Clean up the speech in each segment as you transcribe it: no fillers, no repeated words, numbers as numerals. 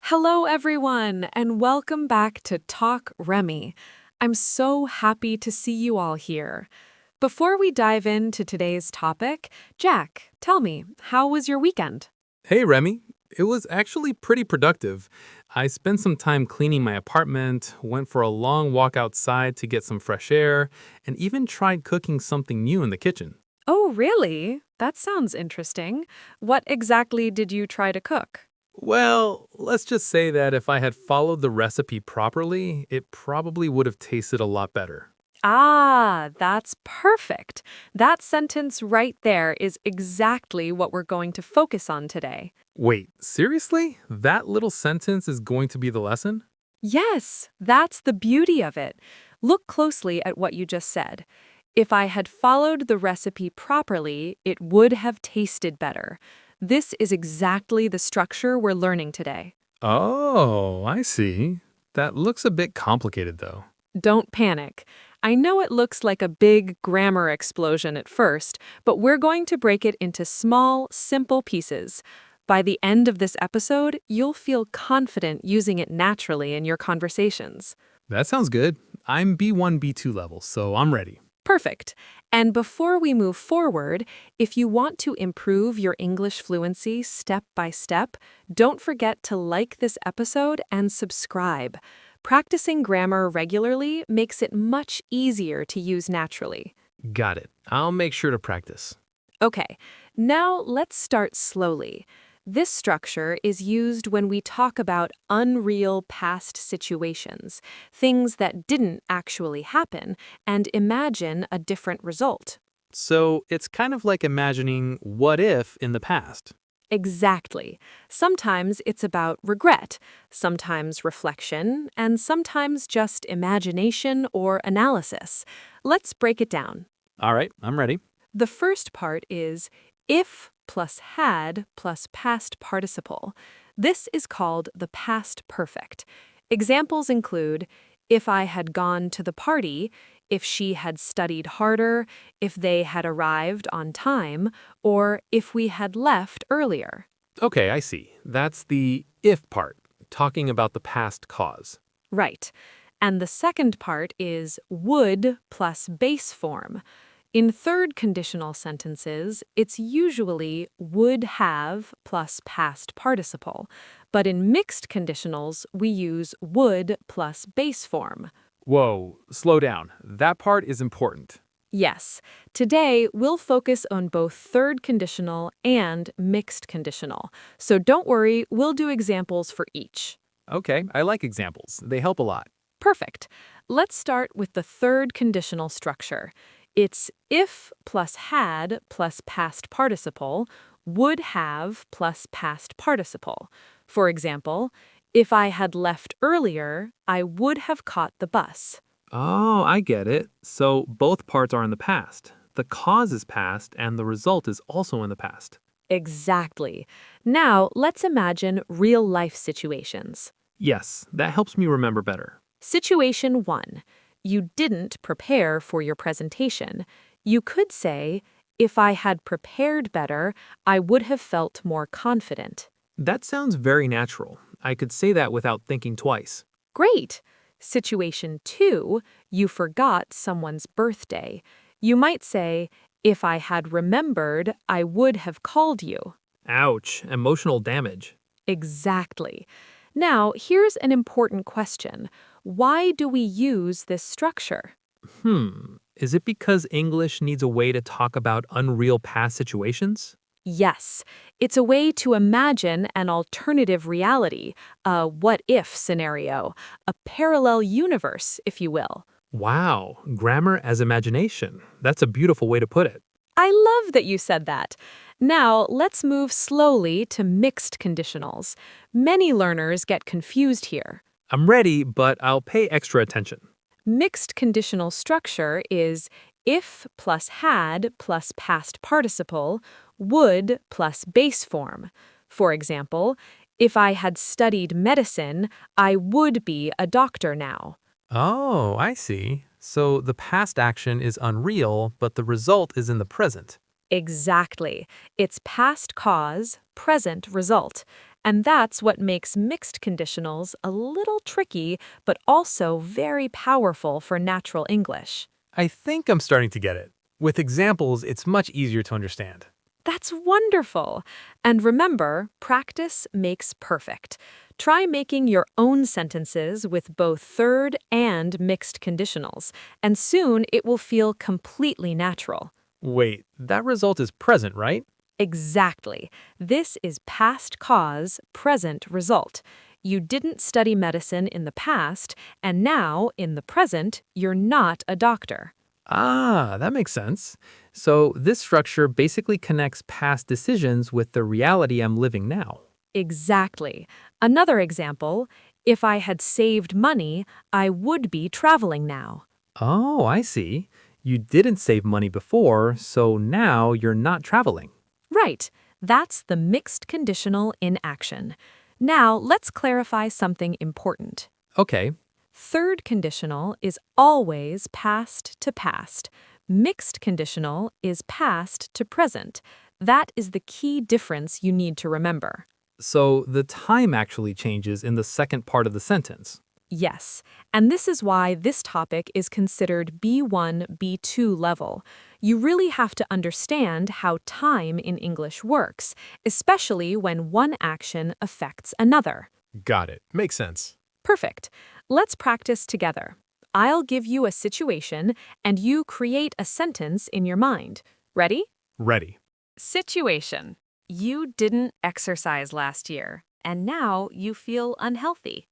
Hello, everyone, and welcome back to Talk Remi. I'm so happy to see you all here. Before we dive into today's topic, Jack, tell me, how was your weekend? Hey, Remi. It was actually pretty productive. I spent some time cleaning my apartment, went for a long walk outside to get some fresh air, and even tried cooking something new in the kitchen. Oh, really? That sounds interesting. What exactly did you try to cook? Well, let's just say that if I had followed the recipe properly, it probably would have tasted a lot better. Ah, that's perfect. That sentence right there is exactly what we're going to focus on today. Wait, seriously? That little sentence is going to be the lesson? Yes, that's the beauty of it. Look closely at what you just said. If I had followed the recipe properly, it would have tasted better. This is exactly the structure we're learning today. Oh, I see. That looks a bit complicated, though. Don't panic. I know it looks like a big grammar explosion at first, but we're going to break it into small, simple pieces. By the end of this episode, you'll feel confident using it naturally in your conversations. That sounds good. I'm B1, B2 level, so I'm ready. Perfect. And before we move forward, if you want to improve your English fluency step by step, don't forget to like this episode and subscribe. Practicing grammar regularly makes it much easier to use naturally. Got it. I'll make sure to practice. Okay, now let's start slowly. This structure is used when we talk about unreal past situations, things that didn't actually happen, and imagine a different result. So it's kind of like imagining what if in the past. Exactly. Sometimes it's about regret, sometimes reflection, and sometimes just imagination or analysis. Let's break it down. All right, I'm ready. The first part is if plus had plus past participle. This is called the past perfect. Examples include if I had gone to the party, if she had studied harder, if they had arrived on time, or if we had left earlier. Okay, I see. That's the if part, talking about the past cause. Right. And the second part is would plus base form. In third conditional sentences, it's usually would have plus past participle, but in mixed conditionals, we use would plus base form. Whoa, slow down. That part is important. Yes, today we'll focus on both third conditional and mixed conditional, so don't worry, we'll do examples for each. Okay, I like examples. They help a lot. Perfect. Let's start with the third conditional structure. It's if plus had plus past participle, would have plus past participle. For example, if I had left earlier, I would have caught the bus. Oh, I get it. So both parts are in the past. The cause is past, and the result is also in the past. Exactly. Now, let's imagine real-life situations. Yes, that helps me remember better. Situation 1. You didn't prepare for your presentation. You could say, if I had prepared better, I would have felt more confident. That sounds very natural. I could say that without thinking twice. Great! Situation 2. You forgot someone's birthday. You might say, if I had remembered, I would have called you. Ouch, emotional damage. Exactly. Now, here's an important question. Why do we use this structure? Is it because English needs a way to talk about unreal past situations? Yes, it's a way to imagine an alternative reality, a what-if scenario, a parallel universe, if you will. Wow, grammar as imagination. That's a beautiful way to put it. I love that you said that. Now, let's move slowly to mixed conditionals. Many learners get confused here. I'm ready, but I'll pay extra attention. Mixed conditional structure is if plus had plus past participle, would plus base form. For example, if I had studied medicine, I would be a doctor now. Oh, I see. So the past action is unreal, but the result is in the present. Exactly. It's past cause, present result. And that's what makes mixed conditionals a little tricky, but also very powerful for natural English. I think I'm starting to get it. With examples, it's much easier to understand. That's wonderful. And remember, practice makes perfect. Try making your own sentences with both third and mixed conditionals, and soon it will feel completely natural. Wait, that result is present, right? Exactly. This is past cause, present result. You didn't study medicine in the past, and now, in the present, you're not a doctor. Ah, that makes sense. So this structure basically connects past decisions with the reality I'm living now. Exactly. Another example, if I had saved money, I would be traveling now. Oh, I see. You didn't save money before, so now you're not traveling. Right. That's the mixed conditional in action. Now, let's clarify something important. Okay, Third conditional is always past to past. Mixed conditional is past to present. That is the key difference you need to remember. so the time actually changes in the second part of the sentence. Yes, and this is why this topic is considered B1, B2 level. You really have to understand how time in English works, especially when one action affects another. Got it. Makes sense. Perfect. Let's practice together. I'll give you a situation, and you create a sentence in your mind. Ready? Ready. Situation. You didn't exercise last year, and now you feel unhealthy.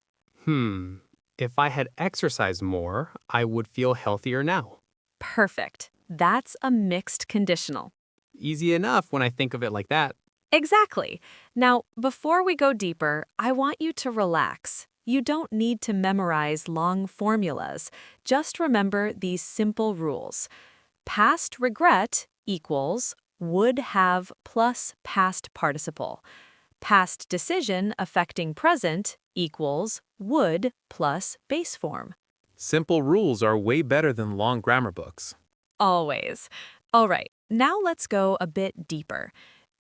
If I had exercised more, I would feel healthier now. Perfect. That's a mixed conditional. Easy enough when I think of it like that. Exactly. Now, before we go deeper, I want you to relax. You don't need to memorize long formulas. Just remember these simple rules. Past regret equals would have plus past participle. Past decision affecting present equals would plus base form. Simple rules are way better than long grammar books. Always. All right, now let's go a bit deeper.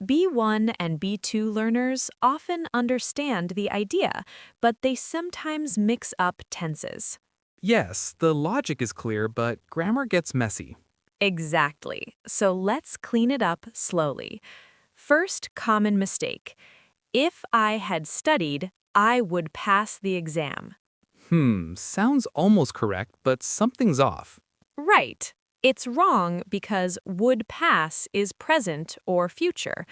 B1 and B2 learners often understand the idea, but they sometimes mix up tenses. Yes, the logic is clear, but grammar gets messy. Exactly. So let's clean it up slowly. First common mistake. If I had studied, I would pass the exam. Sounds almost correct, but something's off. Right. It's wrong because would pass is present or future.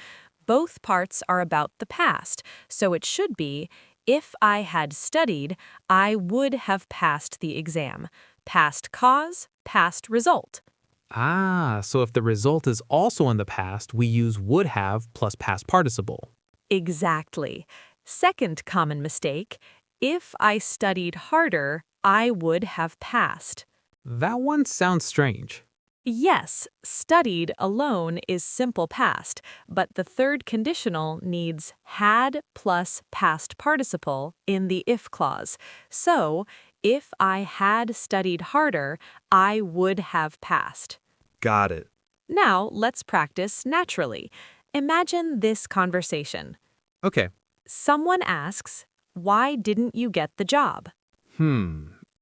Both parts are about the past, so it should be, if I had studied, I would have passed the exam. Past cause, past result. Ah, so if the result is also in the past, we use would have plus past participle. Exactly. Second common mistake, if I studied harder, I would have passed. That one sounds strange. Yes, studied alone is simple past, but the third conditional needs had plus past participle in the if clause. So, if I had studied harder, I would have passed. Got it. Now, let's practice naturally. Imagine this conversation. Okay. Someone asks, "Why didn't you get the job?"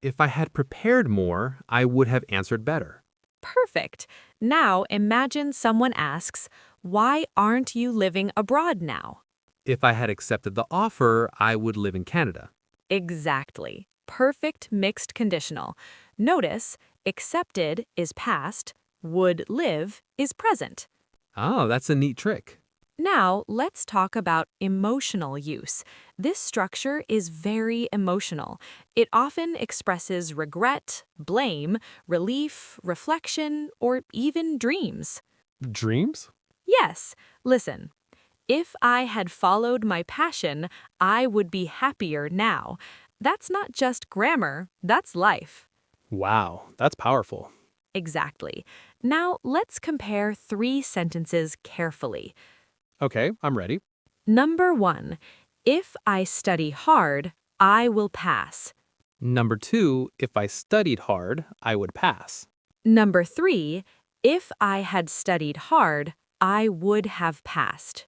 If I had prepared more, I would have answered better. Perfect. Now imagine someone asks, "Why aren't you living abroad now?" If I had accepted the offer, I would live in Canada. Exactly. Perfect mixed conditional. Notice, accepted is past, would live is present. Oh, that's a neat trick. Now, let's talk about emotional use. This structure is very emotional. It often expresses regret, blame, relief, reflection, or even dreams. Dreams? Yes, listen. If I had followed my passion, I would be happier now. That's not just grammar, that's life. Wow, that's powerful. Exactly. Now, let's compare three sentences carefully. Okay, I'm ready. Number 1. If I study hard, I will pass. Number 2, if I studied hard, I would pass. Number 3. If I had studied hard, I would have passed.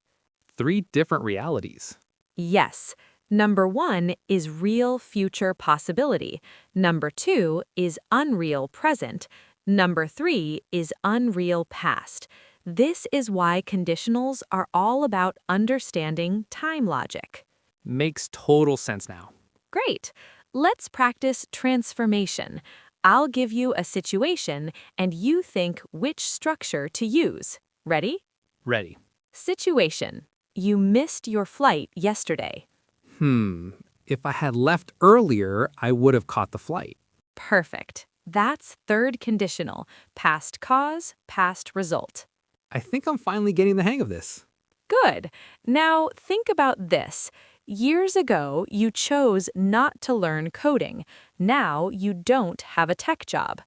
3 different realities. Yes. Number 1 is real future possibility. Number 2 is unreal present. Number 3 is unreal past. This is why conditionals are all about understanding time logic. Makes total sense now. Great. Let's practice transformation. I'll give you a situation and you think which structure to use. Ready? Ready. Situation. You missed your flight yesterday. If I had left earlier, I would have caught the flight. Perfect. That's third conditional. Past cause, past result. I think I'm finally getting the hang of this. Good. Now think about this. Years ago, you chose not to learn coding. Now you don't have a tech job.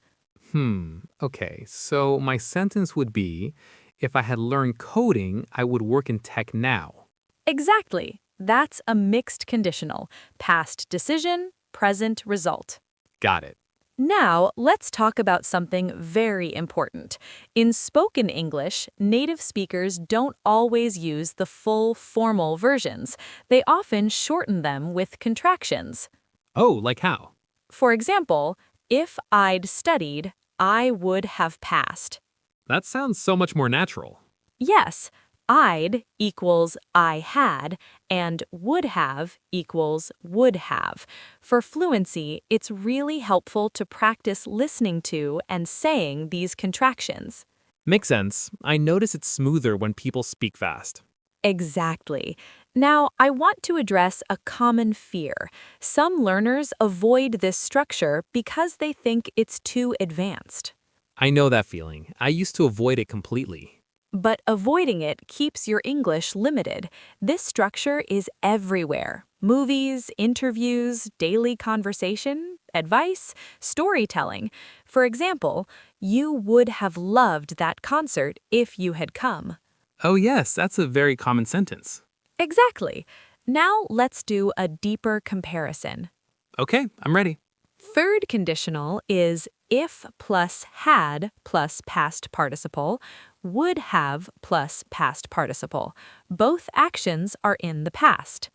Okay, so my sentence would be, if I had learned coding, I would work in tech now. Exactly. That's a mixed conditional. Past decision, present result. Got it. Now, let's talk about something very important. In spoken English, native speakers don't always use the full formal versions. They often shorten them with contractions. Oh, like how? For example, if I'd studied, I would have passed. That sounds so much more natural. Yes, I'd equals I had, and would have equals would have. For fluency, it's really helpful to practice listening to and saying these contractions. Makes sense. I notice it's smoother when people speak fast. Exactly. Now, I want to address a common fear. Some learners avoid this structure because they think it's too advanced. I know that feeling. I used to avoid it completely. But avoiding it keeps your English limited. This structure is everywhere. Movies, interviews, daily conversation, advice, storytelling. For example, you would have loved that concert if you had come. Oh, yes, that's a very common sentence. Exactly. Now let's do a deeper comparison. Okay, I'm ready. Third conditional is if plus had plus past participle, would have plus past participle. Both actions are in the past.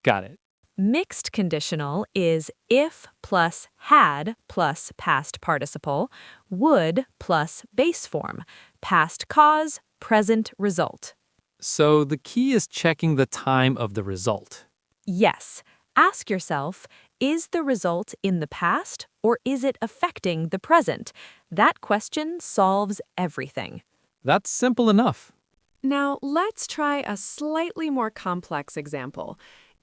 Got it. Mixed conditional is if plus had plus past participle, would plus base form, past cause, present result. So the key is checking the time of the result. Yes. Ask yourself, is the result in the past or is it affecting the present? That question solves everything. That's simple enough. Now, let's try a slightly more complex example.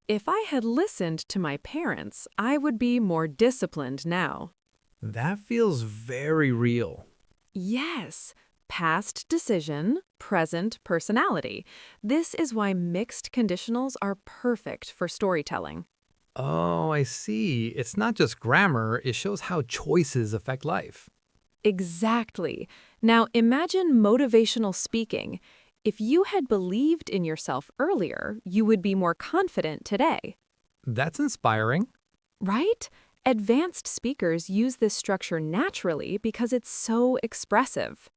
If I had listened to my parents, I would be more disciplined now. That feels very real. Yes, past decision, present personality. This is why mixed conditionals are perfect for storytelling. Oh, I see. It's not just grammar, it shows how choices affect life. Exactly. Now imagine motivational speaking. If you had believed in yourself earlier, you would be more confident today. That's inspiring. Right? Advanced speakers use this structure naturally because it's so expressive.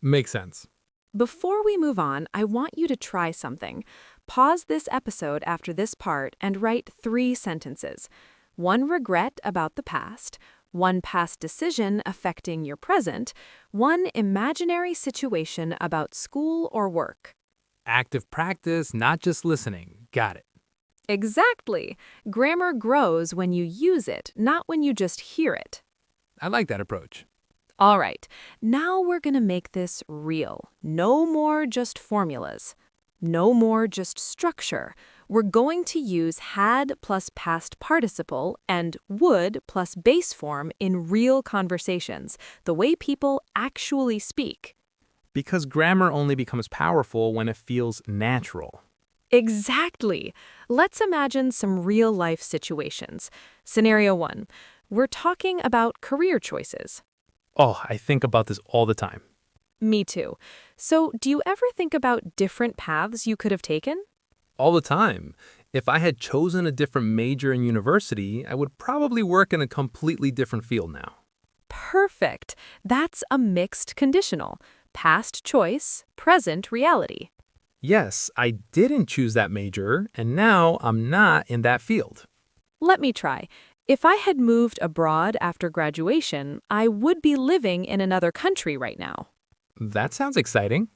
Makes sense. Before we move on, I want you to try something. Pause this episode after this part and write 3 sentences. 1 regret about the past, 1 past decision affecting your present, 1 imaginary situation about school or work. Active practice, not just listening. Got it. Exactly. Grammar grows when you use it, not when you just hear it. I like that approach. All right, now we're going to make this real. No more just formulas. No more just structure. We're going to use had plus past participle and would plus base form in real conversations, the way people actually speak. Because grammar only becomes powerful when it feels natural. Exactly. Let's imagine some real-life situations. Scenario 1. We're talking about career choices. Oh, I think about this all the time. Me too. So, do you ever think about different paths you could have taken? All the time. If I had chosen a different major in university, I would probably work in a completely different field now. Perfect. That's a mixed conditional. Past choice, present reality. Yes, I didn't choose that major, and now I'm not in that field. Let me try. If I had moved abroad after graduation, I would be living in another country right now. That sounds exciting.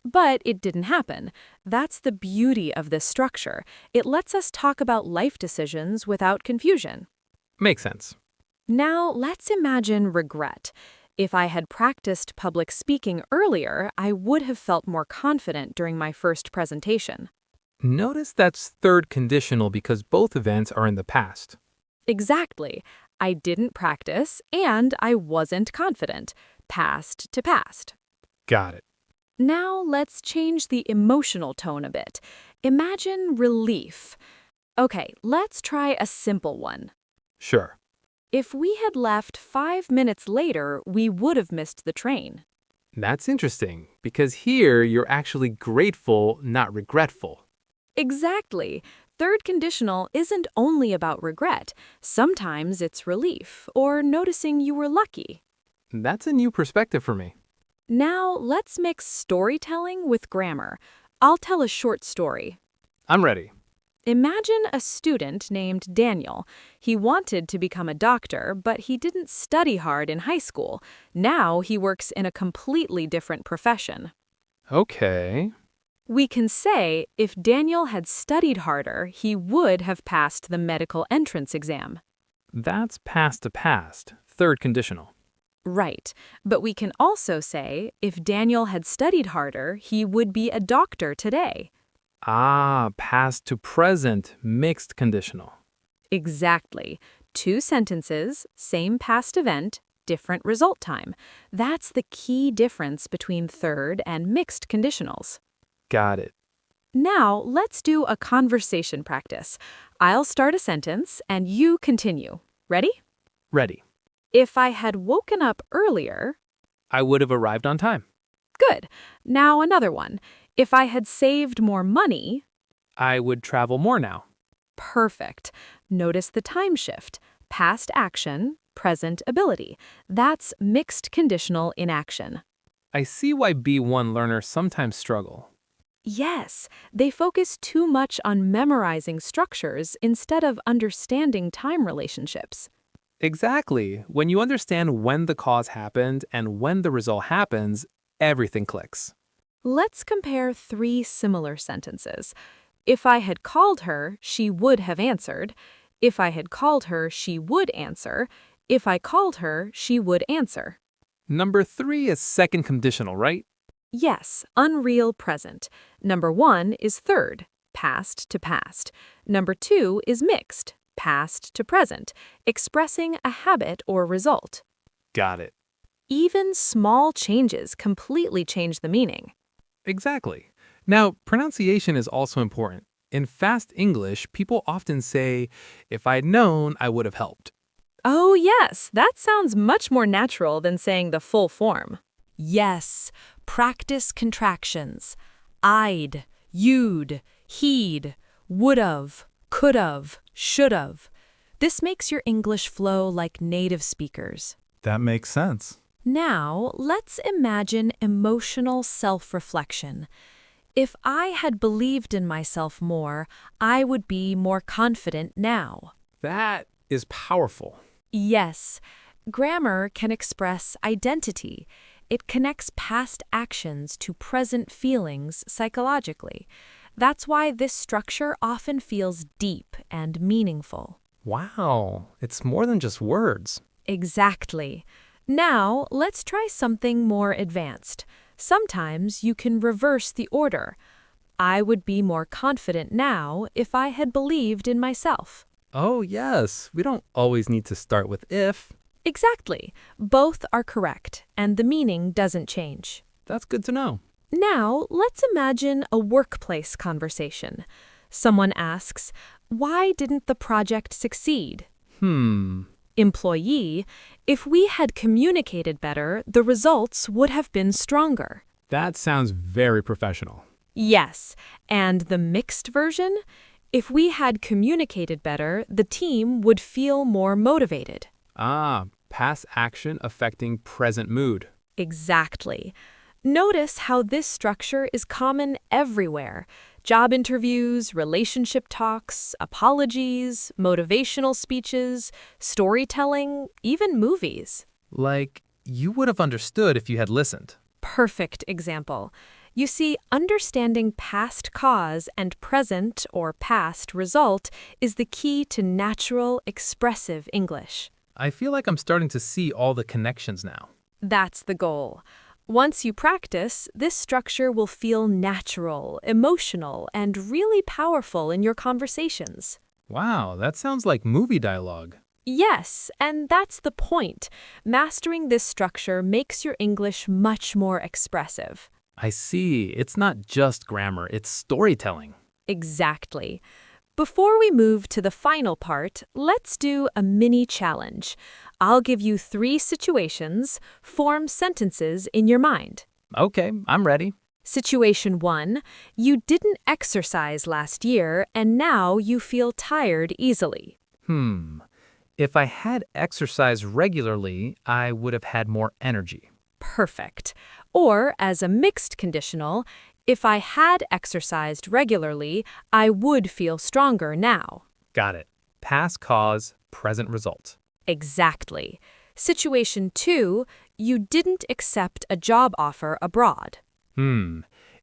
But it didn't happen. That's the beauty of this structure. It lets us talk about life decisions without confusion. Makes sense. Now, let's imagine regret. If I had practiced public speaking earlier, I would have felt more confident during my first presentation. Notice that's third conditional because both events are in the past. Exactly. I didn't practice, and I wasn't confident. Past to past. Got it. Now let's change the emotional tone a bit. Imagine relief. Okay, let's try a simple one. Sure. If we had left 5 minutes later, we would have missed the train. That's interesting because here you're actually grateful, not regretful. Exactly. Third conditional isn't only about regret. Sometimes it's relief or noticing you were lucky. That's a new perspective for me. Now let's mix storytelling with grammar. I'll tell a short story. I'm ready. Imagine a student named Daniel. He wanted to become a doctor, but he didn't study hard in high school. Now he works in a completely different profession. Okay. We can say if Daniel had studied harder, he would have passed the medical entrance exam. That's past to past, third conditional. Right, but we can also say if Daniel had studied harder, he would be a doctor today. Ah, past to present, mixed conditional. Exactly. 2 sentences, same past event, different result time. That's the key difference between third and mixed conditionals. Got it. Now, let's do a conversation practice. I'll start a sentence and you continue. Ready? Ready. If I had woken up earlier. I would have arrived on time. Good. Now another one. If I had saved more money. I would travel more now. Perfect. Notice the time shift. Past action, present ability. That's mixed conditional in action. I see why B1 learners sometimes struggle. Yes, they focus too much on memorizing structures instead of understanding time relationships. Exactly. When you understand when the cause happened and when the result happens, everything clicks. Let's compare 3 similar sentences. If I had called her, she would have answered. If I had called her, she would answer. If I called her, she would answer. Number 3 is second conditional, right? Yes, unreal present. Number 1 is third, past to past. Number 2 is mixed, past to present, expressing a habit or result. Got it. Even small changes completely change the meaning. Exactly. Now, pronunciation is also important. In fast English, people often say, if I'd known, I would have helped. Oh, yes, that sounds much more natural than saying the full form. Yes, practice contractions. I'd, you'd, he'd, would've, could've, should've. This makes your English flow like native speakers. That makes sense. Now, let's imagine emotional self-reflection. If I had believed in myself more, I would be more confident now. That is powerful. Yes, grammar can express identity. It connects past actions to present feelings psychologically. That's why this structure often feels deep and meaningful. Wow, it's more than just words. Exactly. Now, let's try something more advanced. Sometimes you can reverse the order. I would be more confident now if I had believed in myself. Oh, yes, we don't always need to start with if. Exactly. Both are correct, and the meaning doesn't change. That's good to know. Now, let's imagine a workplace conversation. Someone asks, "Why didn't the project succeed?" Employee, "If we had communicated better, the results would have been stronger." That sounds very professional. Yes, and the mixed version? "If we had communicated better, the team would feel more motivated." Ah, past action affecting present mood. Exactly. Notice how this structure is common everywhere. Job interviews, relationship talks, apologies, motivational speeches, storytelling, even movies. Like, you would have understood if you had listened. Perfect example. You see, understanding past cause and present or past result is the key to natural, expressive English. I feel like I'm starting to see all the connections now. That's the goal. Once you practice, this structure will feel natural, emotional, and really powerful in your conversations. Wow, that sounds like movie dialogue. Yes, and that's the point. Mastering this structure makes your English much more expressive. I see. It's not just grammar, it's storytelling. Exactly. Before we move to the final part, let's do a mini challenge. I'll give you 3 situations, form sentences in your mind. Okay, I'm ready. Situation 1, you didn't exercise last year and now you feel tired easily. If I had exercised regularly, I would have had more energy. Perfect. Or as a mixed conditional, if I had exercised regularly, I would feel stronger now. Got it. Past cause, present result. Exactly. Situation 2, you didn't accept a job offer abroad.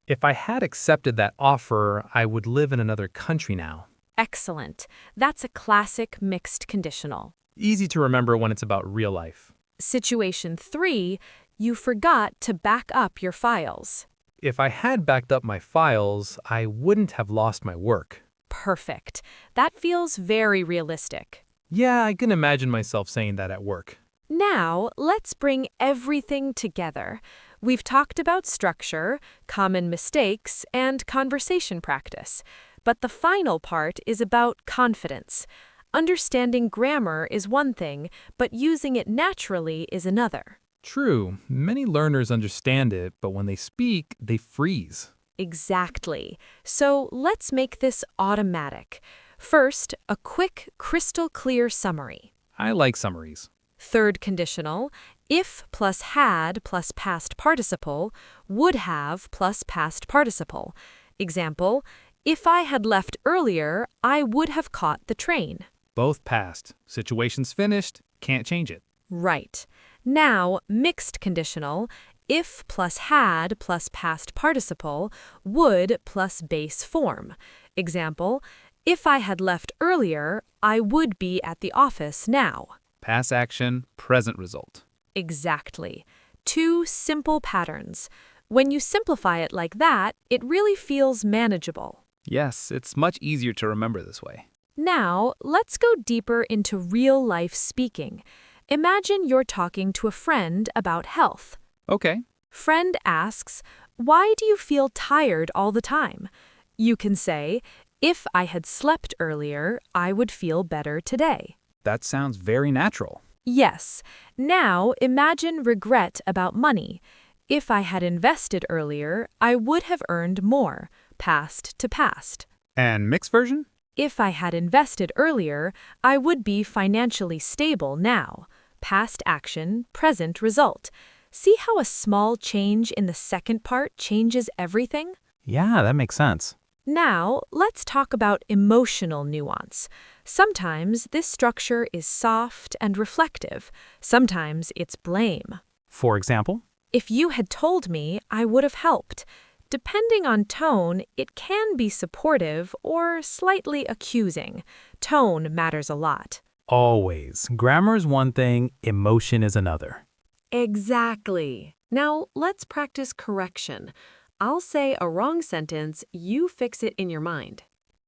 If I had accepted that offer, I would live in another country now. Excellent. That's a classic mixed conditional. Easy to remember when it's about real life. Situation 3, you forgot to back up your files. If I had backed up my files, I wouldn't have lost my work. Perfect. That feels very realistic. Yeah, I can imagine myself saying that at work. Now, let's bring everything together. We've talked about structure, common mistakes, and conversation practice. But the final part is about confidence. Understanding grammar is one thing, but using it naturally is another. True, many learners understand it, but when they speak, they freeze. Exactly. So let's make this automatic. First, a quick, crystal clear summary. I like summaries. Third conditional, if plus had plus past participle, would have plus past participle. Example, if I had left earlier, I would have caught the train. Both past. Situation's finished, can't change it. Right. Now, mixed conditional, if plus had plus past participle, would plus base form. Example, if I had left earlier, I would be at the office now. Past action, present result. Exactly. 2 simple patterns. When you simplify it like that, it really feels manageable. Yes, it's much easier to remember this way. Now, let's go deeper into real-life speaking. Imagine you're talking to a friend about health. Okay. Friend asks, "Why do you feel tired all the time?" You can say, "If I had slept earlier, I would feel better today." That sounds very natural. Yes. Now, imagine regret about money. If I had invested earlier, I would have earned more. Past to past. And mixed version? If I had invested earlier, I would be financially stable now. Past action, present result. See how a small change in the second part changes everything? Yeah, that makes sense. Now, let's talk about emotional nuance. Sometimes this structure is soft and reflective. Sometimes it's blame. For example? If you had told me, I would have helped. Depending on tone, it can be supportive or slightly accusing. Tone matters a lot. Always. Grammar's one thing, emotion is another. Exactly. Now, let's practice correction. I'll say a wrong sentence, you fix it in your mind.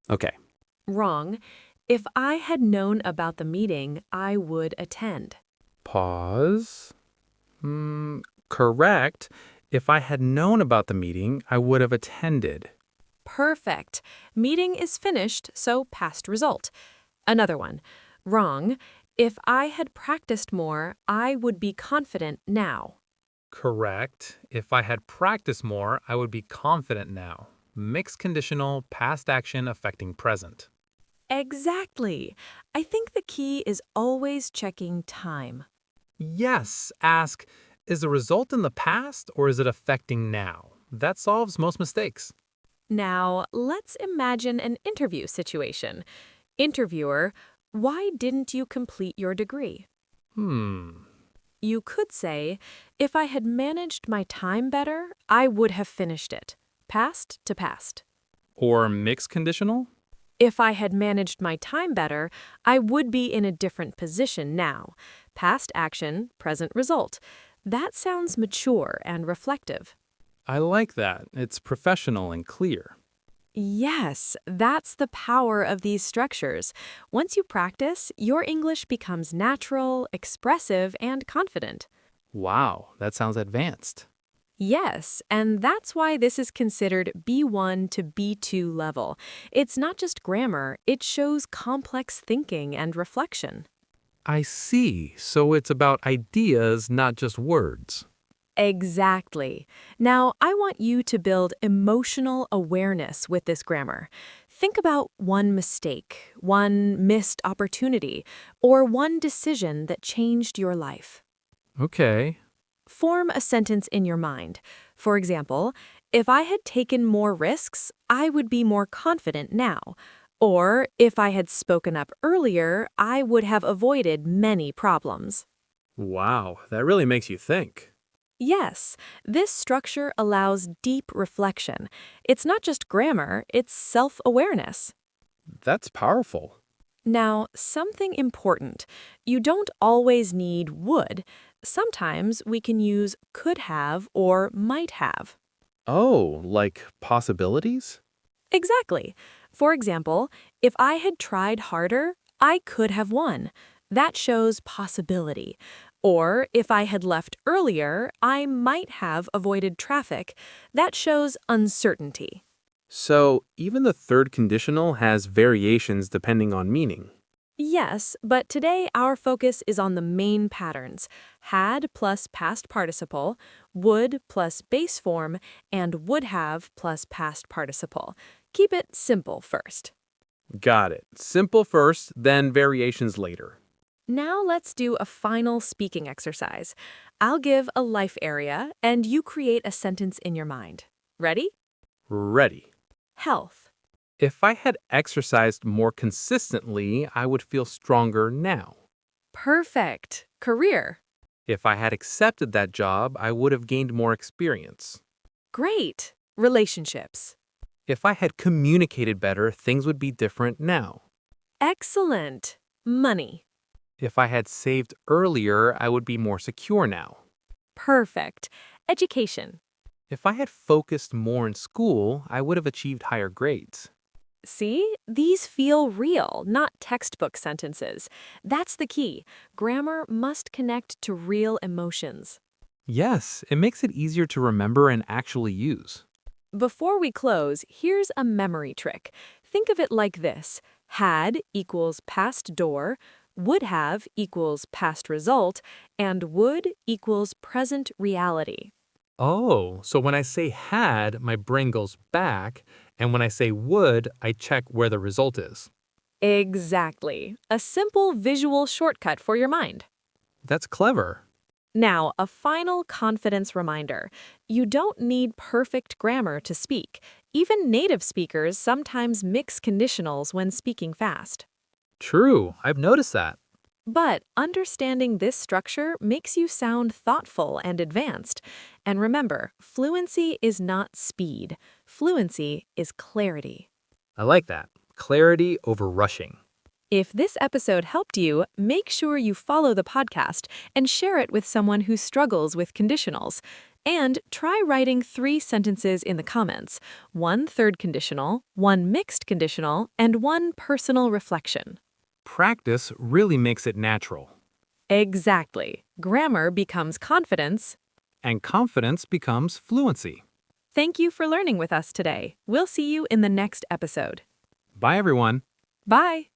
Okay. Wrong. If I had known about the meeting, I would attend. Pause. Correct. If I had known about the meeting, I would have attended. Perfect. Meeting is finished, so past result. Another one. Wrong. If I had practiced more, I would be confident now. Correct. If I had practiced more, I would be confident now. Mixed conditional, past action affecting present. Exactly. I think the key is always checking time. Yes, ask, Is the result in the past or is it affecting now? That solves most mistakes. Now, let's imagine an interview situation. Interviewer, why didn't you complete your degree? Hmm. You could say, if I had managed my time better, I would have finished it. Past to past. Or mixed conditional? If I had managed my time better, I would be in a different position now. Past action, present result. That sounds mature and reflective. I like that. It's professional and clear. Yes, that's the power of these structures. Once you practice, your English becomes natural, expressive, and confident. Wow, that sounds advanced. Yes, and that's why this is considered B1 to B2 level. It's not just grammar, it shows complex thinking and reflection. I see. So it's about ideas, not just words. Exactly. Now, I want you to build emotional awareness with this grammar. Think about one mistake, one missed opportunity, or one decision that changed your life. Okay. Form a sentence in your mind. For example, if I had taken more risks, I would be more confident now. Or, if I had spoken up earlier, I would have avoided many problems. Wow, that really makes you think. Yes, this structure allows deep reflection. It's not just grammar, it's self-awareness. That's powerful. Now, something important. You don't always need would. Sometimes we can use could have or might have. Oh, like possibilities? Exactly. For example, if I had tried harder, I could have won. That shows possibility. Or if I had left earlier, I might have avoided traffic. That shows uncertainty. So, even the third conditional has variations depending on meaning. Yes, but today our focus is on the main patterns. Had plus past participle, would plus base form, and would have plus past participle. Keep it simple first. Got it. Simple first, then variations later. Now let's do a final speaking exercise. I'll give a life area, and you create a sentence in your mind. Ready? Ready. Health. If I had exercised more consistently, I would feel stronger now. Perfect. Career. If I had accepted that job, I would have gained more experience. Great. Relationships. If I had communicated better, things would be different now. Excellent. Money. If I had saved earlier, I would be more secure now. Perfect. Education. If I had focused more in school, I would have achieved higher grades. See, these feel real, not textbook sentences. That's the key. Grammar must connect to real emotions. Yes, it makes it easier to remember and actually use. Before we close, here's a memory trick. Think of it like this. Had equals past door, would have equals past result, and would equals present reality. Oh, so when I say had, my brain goes back, and when I say would, I check where the result is. Exactly. A simple visual shortcut for your mind. That's clever. Now, a final confidence reminder. You don't need perfect grammar to speak. Even native speakers sometimes mix conditionals when speaking fast. True, I've noticed that. But understanding this structure makes you sound thoughtful and advanced. And remember, fluency is not speed. Fluency is clarity. I like that. Clarity over rushing. If this episode helped you, make sure you follow the podcast and share it with someone who struggles with conditionals. And try writing 3 sentences in the comments, 1 third conditional, 1 mixed conditional, and 1 personal reflection. Practice really makes it natural. Exactly. Grammar becomes confidence. And confidence becomes fluency. Thank you for learning with us today. We'll see you in the next episode. Bye, everyone. Bye.